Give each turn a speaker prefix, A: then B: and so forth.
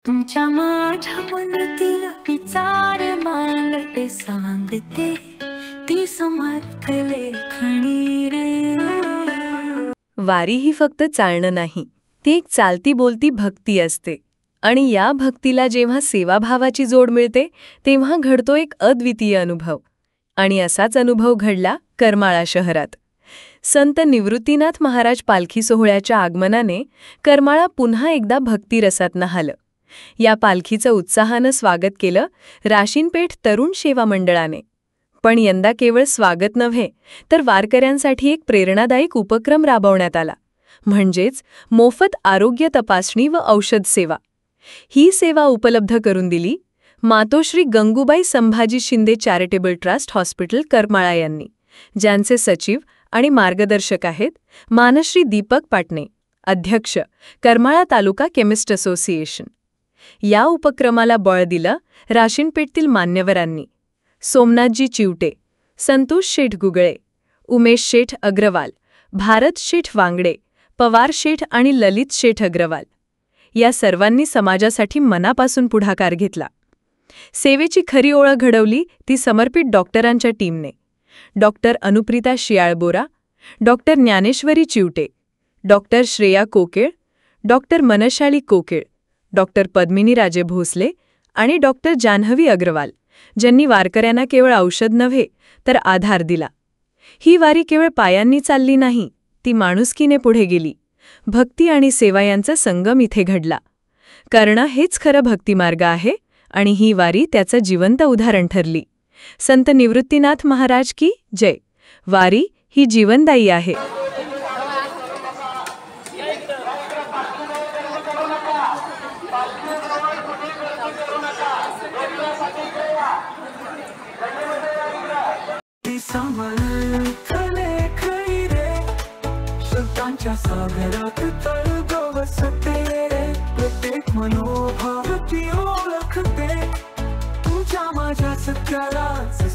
A: तुमच्या माझ्या मनातील विचार मांडते सांगते ती समर्थ लेखणी रे।
B: वारी ही फक्त चालणं नाही, ती एक चालती बोलती भक्ती असते आणि या भक्तीला जेव्हा सेवाभावाची जोड मिळते तेव्हा घडतो एक अद्वितीय अनुभव। आणि असाच अनुभव घडला करमाळा शहरात। संत निवृत्तीनाथ महाराज पालखी सोहळ्याच्या आगमनाने करमाळा पुन्हा एकदा भक्तिरसात न्हालं। या पालखीचं उत्साहानं स्वागत केलं राशीनपेठ तरुण सेवा मंडळाने। पण यंदा केवळ स्वागत नव्हे तर वारकऱ्यांसाठी एक प्रेरणादायक उपक्रम राबवण्यात आला, म्हणजेच मोफत आरोग्य तपासणी व औषध सेवा। ही सेवा उपलब्ध करून दिली Matoshree Gangubai Sambhaji Shinde charitable trust hospital Karmala यांनी, ज्यांचे सचिव आणि मार्गदर्शक आहेत मानश्री दीपक पाटणे, अध्यक्ष करमाळा तालुका केमिस्ट असोसिएशन। या उपक्रमाला बळ दिलं राशीनपेठतील मान्यवरांनी सोमनाथजी चिवटे, संतोष शेठ गुगळे, उमेश शेठ अग्रवाल, भारत शेठ वांगडे, पवार शेठ आणि ललित शेठ अग्रवाल या सर्वांनी समाजासाठी मनापासून पुढाकार घेतला। सेवेची खरी ओळख घडवली ती समर्पित डॉक्टरांच्या टीमने। Doctor Anuprita Shiyalbora, doctor Dnyaneshwari Chivate, doctor Shreya Kokel, doctor Manshali Kokel, doctor Padmini Raje Bhosale आणि डॉक्टर जान्हवी अग्रवाल, ज्यांनी वारकऱ्यांना केवळ औषध नव्हे तर आधार दिला। ही वारी केवळ पायांनी चालली नाही, ती माणुसकीने पुढे गेली। भक्ती आणि सेवा यांचा संगम इथे घडला। करणं हेच खरं भक्तिमार्ग आहे आणि ही वारी त्याचं जिवंत उदाहरण ठरली। संत निवृत्तीनाथ महाराज की जय। वारी ही जीवनदायी आहे।
A: ती समर्थ लेखणी रे, शब्दांच्या सागरात तळग बसते, प्रत्येक मनोभाव ती ओळखते, तुझ्या माझ्या सत्यालाच